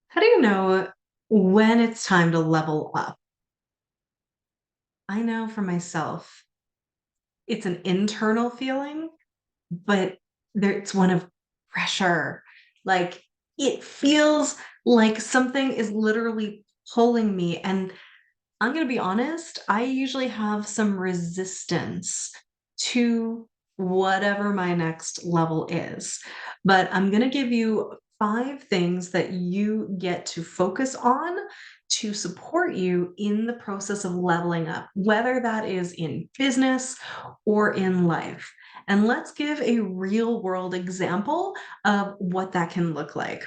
How do you know when it's time to level up? I know for myself, it's an internal feeling, but it's one of pressure. Like it feels like something is literally pulling me. And I'm going to be honest, I usually have some resistance to whatever my next level is. But I'm going to give you 5 things that you get to focus on to support you in the process of leveling up, whether that is in business or in life. And let's give a real world example of what that can look like.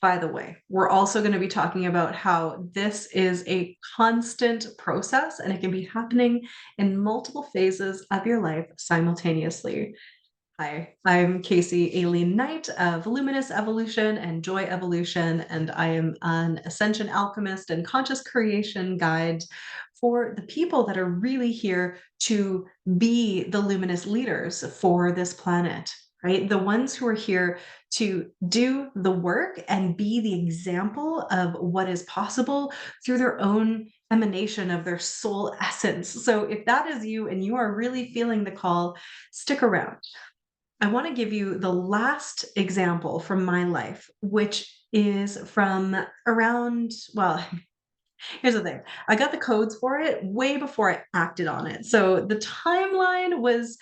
By the way, we're also going to be talking about how this is a constant process and it can be happening in multiple phases of your life simultaneously. Hi, I'm Casey Aileen Knight of Luminous Evolution and Joy Evolution, and I am an ascension alchemist and conscious creation guide for the people that are really here to be the luminous leaders for this planet, right? The ones who are here to do the work and be the example of what is possible through their own emanation of their soul essence. So, if that is you and you are really feeling the call, stick around. I want to give you the last example from my life, which is from around, well, here's the thing. I got the codes for it way before I acted on it. So the timeline was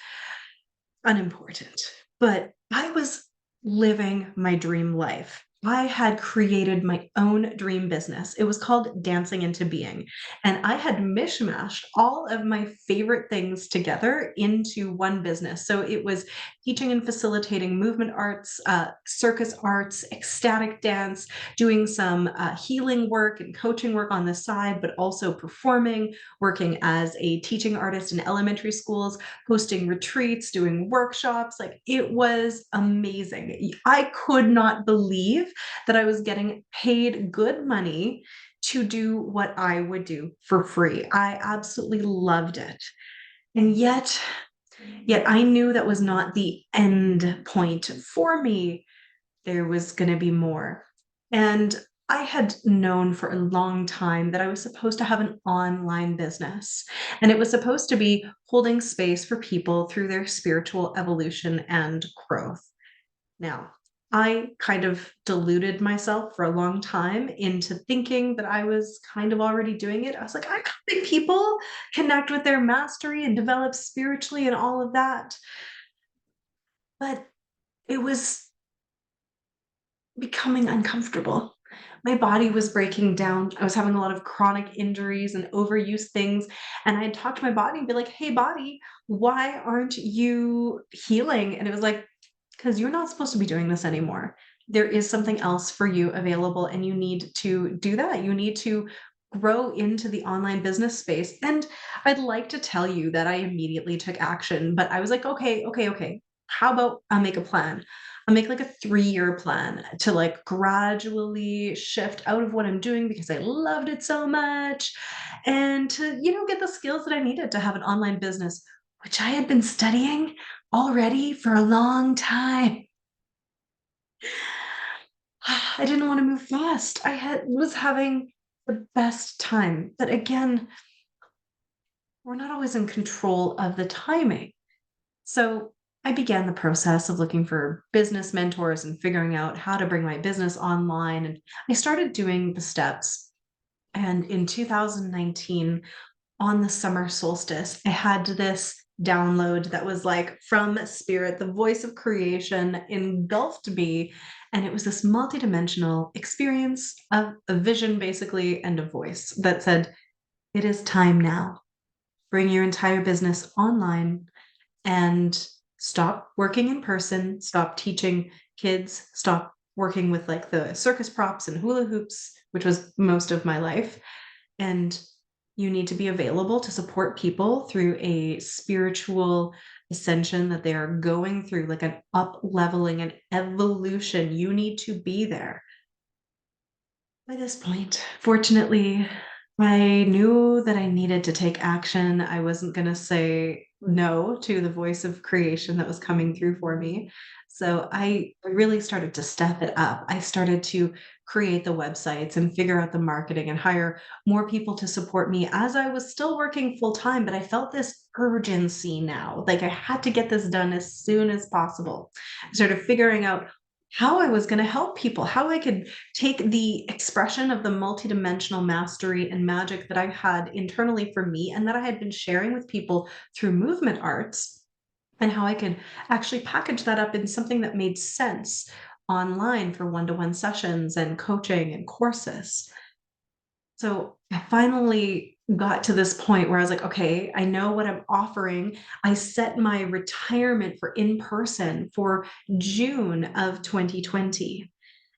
unimportant, but I was living my dream life. I had created my own dream business. It was called Dancing into Being. And I had mishmashed all of my favorite things together into one business. So it was teaching and facilitating movement arts, circus arts, ecstatic dance, doing some healing work and coaching work on the side, but also performing, working as a teaching artist in elementary schools, hosting retreats, doing workshops. Like it was amazing. I could not believe that I was getting paid good money to do what I would do for free. I absolutely loved it. And yet I knew that was not the end point for me. There was going to be more. And I had known for a long time that I was supposed to have an online business, and it was supposed to be holding space for people through their spiritual evolution and growth. Now, I kind of deluded myself for a long time into thinking that I was kind of already doing it. I was like, I'm helping people connect with their mastery and develop spiritually and all of that. But it was becoming uncomfortable. My body was breaking down. I was having a lot of chronic injuries and overuse things. And I'd talk to my body and be like, hey, body, why aren't you healing? And it was like, because you're not supposed to be doing this anymore. There is something else for you available, and you need to do that. You need to grow into the online business space. And I'd like to tell you that I immediately took action, but I was like, okay. How about I make a plan? I'll make like a 3-year plan to like gradually shift out of what I'm doing because I loved it so much and to, get the skills that I needed to have an online business, which I had been studying already for a long time. I didn't want to move fast. Was having the best time. But again, we're not always in control of the timing. So I began the process of looking for business mentors and figuring out how to bring my business online. And I started doing the steps. And in 2019, on the summer solstice, I had this download that was like from spirit, the voice of creation engulfed me. And it was this multidimensional experience of a vision, basically, and a voice that said, it is time now. Bring your entire business online and stop working in person, stop teaching kids, stop working with like the circus props and hula hoops, which was most of my life. And you need to be available to support people through a spiritual ascension that they are going through, like an up leveling and evolution. You need to be there. By this point, fortunately, I knew that I needed to take action. I wasn't going to say no to the voice of creation that was coming through for me. So I really started to step it up. I started to create the websites and figure out the marketing and hire more people to support me as I was still working full time. But I felt this urgency now. Like I had to get this done as soon as possible. I started figuring out how I was going to help people, how I could take the expression of the multidimensional mastery and magic that I had internally for me and that I had been sharing with people through movement arts, and how I could actually package that up in something that made sense online for one-to-one sessions and coaching and courses. So I finally got to this point where I was like, okay, I know what I'm offering. I set my retirement for in person for June of 2020.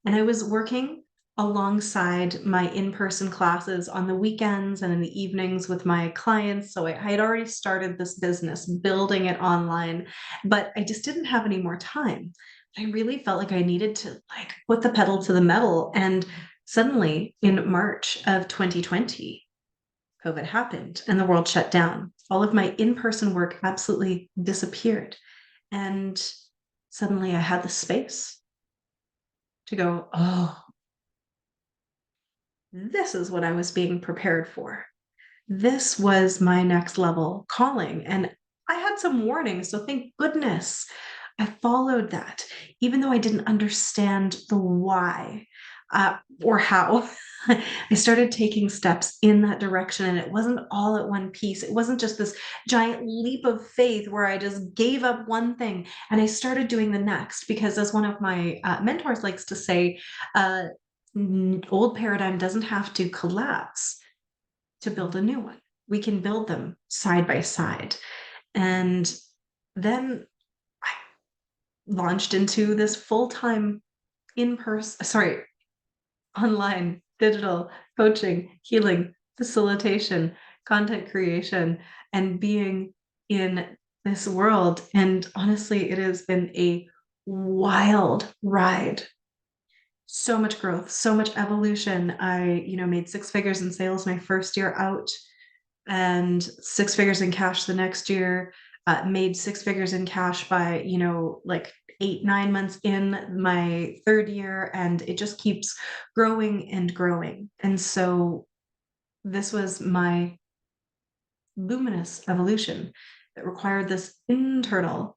And I was working alongside my in person classes on the weekends and in the evenings with my clients. So I had already started this business, building it online, but I just didn't have any more time. I really felt like I needed to like put the pedal to the metal. And suddenly in March of 2020, COVID happened and the world shut down. All of my in person work absolutely disappeared. And suddenly I had the space to go, oh, this is what I was being prepared for. This was my next level calling. And I had some warnings. So thank goodness I followed that, even though I didn't understand the why or how. I started taking steps in that direction, and it wasn't all at one piece. It wasn't just this giant leap of faith where I just gave up one thing and I started doing the next. Because, as one of my mentors likes to say, uh, old paradigm doesn't have to collapse to build a new one. We can build them side by side. And then I launched into this full-time in-person, sorry, online digital coaching, healing, facilitation, content creation, and being in this world. And honestly, it has been a wild ride. So much growth, so much evolution. I, made six figures in sales my first year out and six figures in cash the next year. Made six figures in cash by, like 8, 9 months in my third year. And it just keeps growing and growing. And so this was my luminous evolution that required this internal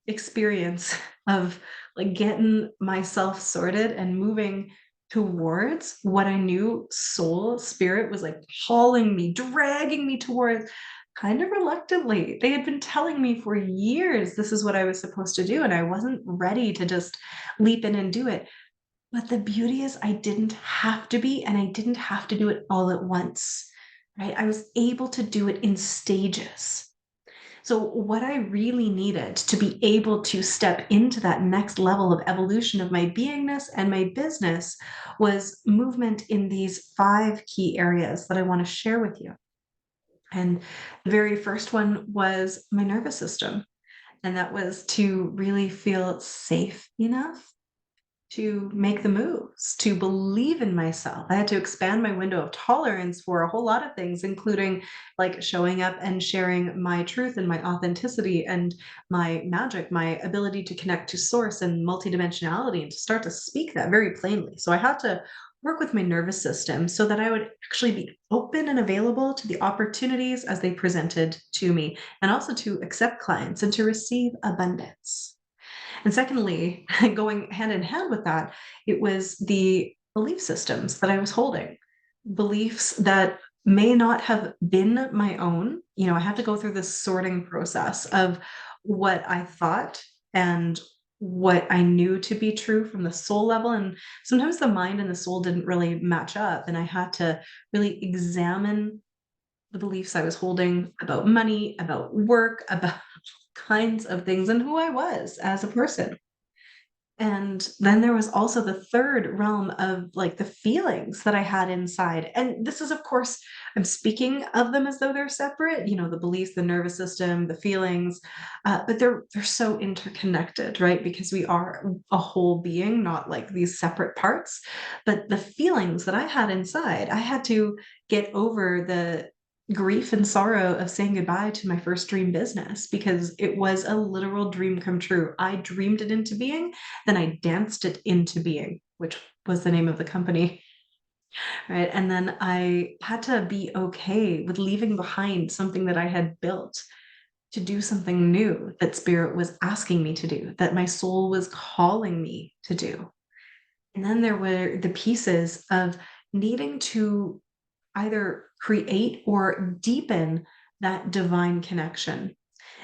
experience of like getting myself sorted and moving towards what I knew soul spirit was like hauling me, dragging me towards kind of reluctantly. They had been telling me for years this is what I was supposed to do, and I wasn't ready to just leap in and do it. But the beauty is, I didn't have to be, and I didn't have to do it all at once, right? I was able to do it in stages. So, what I really needed to be able to step into that next level of evolution of my beingness and my business was movement in these 5 key areas that I want to share with you. And the very first one was my nervous system. And that was to really feel safe enough to make the moves, to believe in myself. I had to expand my window of tolerance for a whole lot of things, including like showing up and sharing my truth and my authenticity and my magic, my ability to connect to source and multidimensionality, and to start to speak that very plainly. So I had to work with my nervous system so that I would actually be open and available to the opportunities as they presented to me, and also to accept clients and to receive abundance. And secondly, going hand in hand with that, it was the belief systems that I was holding, beliefs that may not have been my own. I had to go through this sorting process of what I thought and what I knew to be true from the soul level. And sometimes the mind and the soul didn't really match up. And I had to really examine the beliefs I was holding about money, about work, about kinds of things, and who I was as a person. And then there was also the third realm of like the feelings that I had inside. And this is, of course, I'm speaking of them as though they're separate, the beliefs, the nervous system, the feelings, but they're so interconnected, right? Because we are a whole being, not like these separate parts. But the feelings that I had inside, I had to get over grief and sorrow of saying goodbye to my first dream business because it was a literal dream come true. I dreamed it into being, then I danced it into being, which was the name of the company. Right. And then I had to be okay with leaving behind something that I had built to do something new that spirit was asking me to do, that my soul was calling me to do. And then there were the pieces of needing to either create or deepen that divine connection.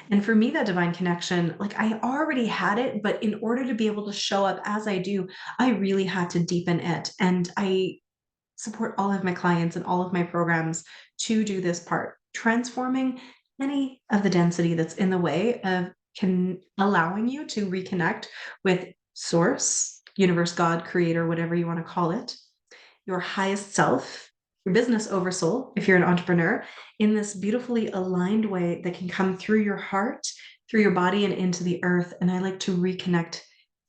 And for me, that divine connection, like I already had it, but in order to be able to show up as I do, I really had to deepen it. And I support all of my clients and all of my programs to do this part, transforming any of the density that's in the way of can allowing you to reconnect with source, universe, God, creator, whatever you want to call it, your highest self, your business oversoul, if you're an entrepreneur, in this beautifully aligned way that can come through your heart, through your body, and into the earth. And I like to reconnect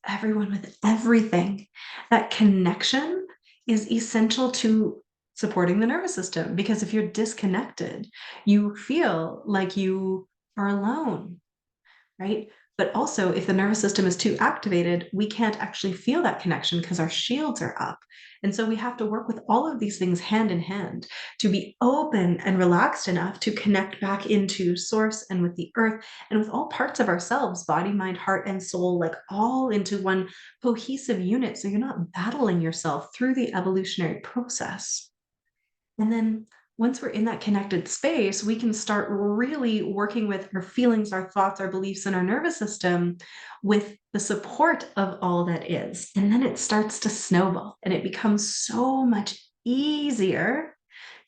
everyone with everything. That connection is essential to supporting the nervous system because if you're disconnected, you feel like you are alone, right? But also, if the nervous system is too activated, we can't actually feel that connection because our shields are up. And so we have to work with all of these things hand in hand to be open and relaxed enough to connect back into source and with the earth and with all parts of ourselves, body, mind, heart, and soul, like all into one cohesive unit. So you're not battling yourself through the evolutionary process. And then once we're in that connected space, we can start really working with our feelings, our thoughts, our beliefs, and our nervous system with the support of all that is. And then it starts to snowball and it becomes so much easier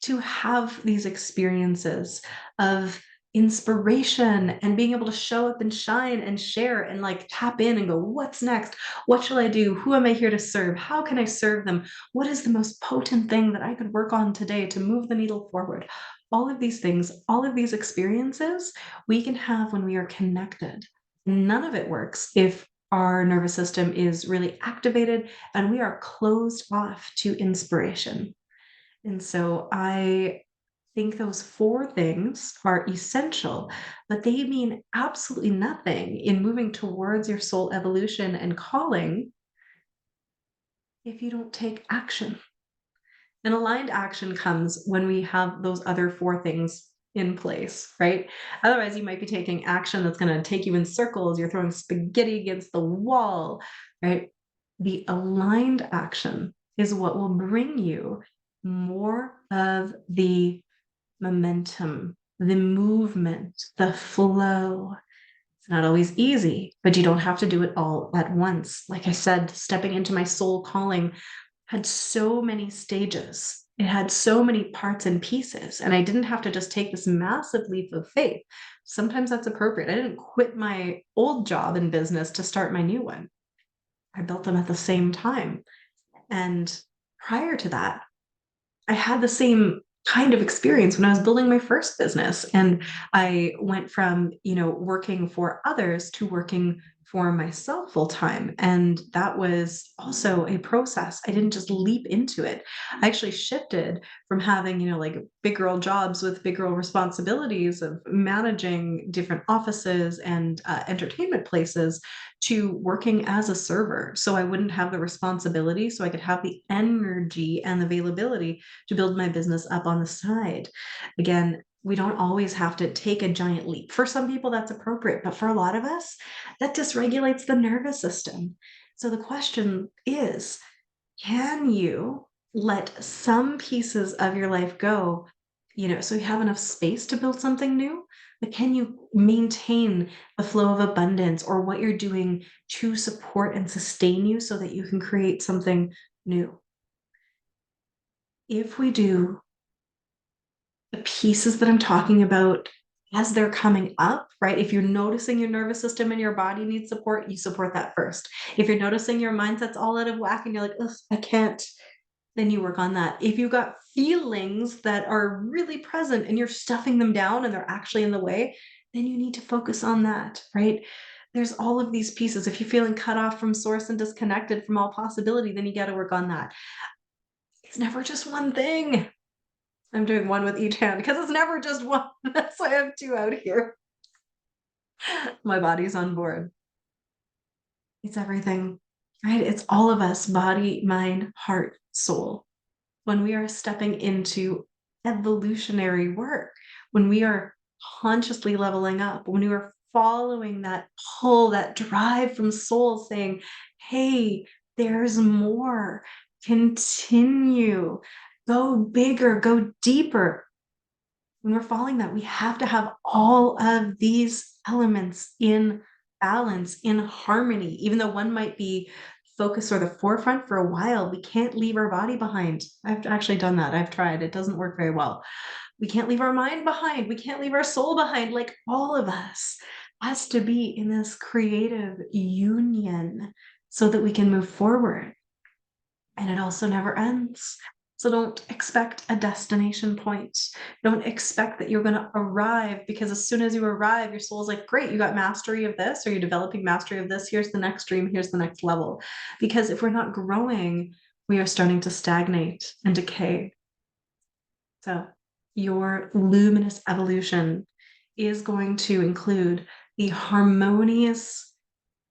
to have these experiences of inspiration and being able to show up and shine and share and like tap in and go, what's next? What shall I do? Who am I here to serve? How can I serve them? What is the most potent thing that I could work on today to move the needle forward? All of these things, all of these experiences we can have when we are connected. None of it works if our nervous system is really activated and we are closed off to inspiration. And so I think those four things are essential, but they mean absolutely nothing in moving towards your soul evolution and calling if you don't take action. And aligned action comes when we have those other four things in place, right? Otherwise, you might be taking action that's going to take you in circles. You're throwing spaghetti against the wall, right? The aligned action is what will bring you more of the momentum, the movement, the flow. It's not always easy, but you don't have to do it all at once. Like I said, stepping into my soul calling had so many stages. It had so many parts and pieces, and I didn't have to just take this massive leap of faith. Sometimes that's appropriate. I didn't quit my old job in business to start my new one. I built them at the same time. And prior to that, I had the same kind of experience when I was building my first business. And I went from, working for others to working for myself full time. And that was also a process. I didn't just leap into it. I actually shifted from having, like big girl jobs with big girl responsibilities of managing different offices and entertainment places to working as a server. So I wouldn't have the responsibility, so I could have the energy and availability to build my business up on the side. Again, we don't always have to take a giant leap. For some people, that's appropriate, but for a lot of us, that dysregulates the nervous system. So the question is, can you let some pieces of your life go, so you have enough space to build something new? But can you maintain the flow of abundance or what you're doing to support and sustain you so that you can create something new? If we do the pieces that I'm talking about as they're coming up, right? If you're noticing your nervous system and your body needs support, you support that first. If you're noticing your mindset's all out of whack and you're like, ugh, I can't, then you work on that. If you've got feelings that are really present and you're stuffing them down and they're actually in the way, then you need to focus on that, right? There's all of these pieces. If you're feeling cut off from source and disconnected from all possibility, then you got to work on that. It's never just one thing. I'm doing one with each hand because it's never just one. That's why I have two out here. My body's on board. It's everything, right? It's all of us, body, mind, heart, soul. When we are stepping into evolutionary work, when we are consciously leveling up, when we are following that pull, that drive from soul saying, hey, there's more, continue, go bigger, go deeper. When we're following that, we have to have all of these elements in balance, in harmony, even though one might be focus or the forefront for a while. We can't leave our body behind. I've actually done that. I've tried. It doesn't work very well. We can't leave our mind behind. We can't leave our soul behind. Like all of us has to be in this creative union so that we can move forward. And it also never ends. So don't expect a destination point. Don't expect that you're going to arrive, because as soon as you arrive, your soul's like, great, you got mastery of this, or you're developing mastery of this. Here's the next dream. Here's the next level. Because if we're not growing, we are starting to stagnate and decay. So your luminous evolution is going to include the harmonious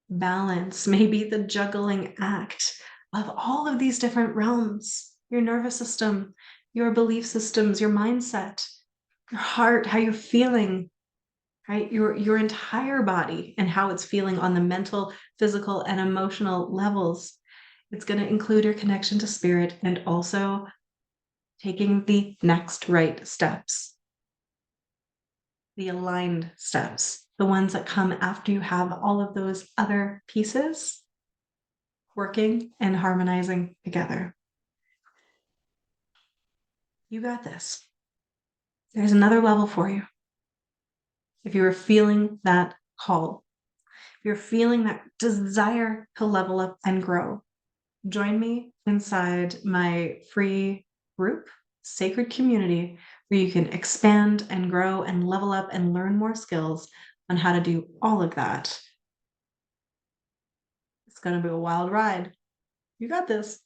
balance, maybe the juggling act of all of these different realms, your nervous system, your belief systems, your mindset, your heart, how you're feeling, right? Your entire body and how it's feeling on the mental, physical, and emotional levels. It's going to include your connection to spirit and also taking the next right steps, the aligned steps, the ones that come after you have all of those other pieces working and harmonizing together. You got this. There's another level for you. If you are feeling that call, if you're feeling that desire to level up and grow, join me inside my free group, Sacred Community, where you can expand and grow and level up and learn more skills on how to do all of that. It's going to be a wild ride. You got this.